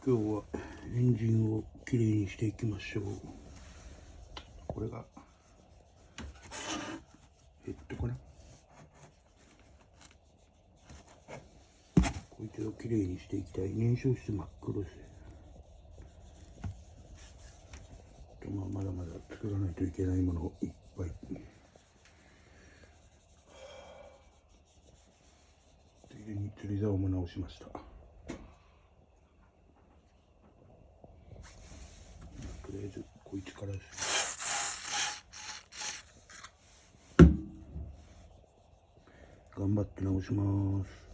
今日はエンジンをきれいにしていきましょう。これがヘッドかな。こいつをきれいにしていきたい。燃焼室真っ黒ですね。まだまだ作らないといけないものいっぱい。ついでに釣り竿も直しました。とりあえずこいつからです。頑張って直します。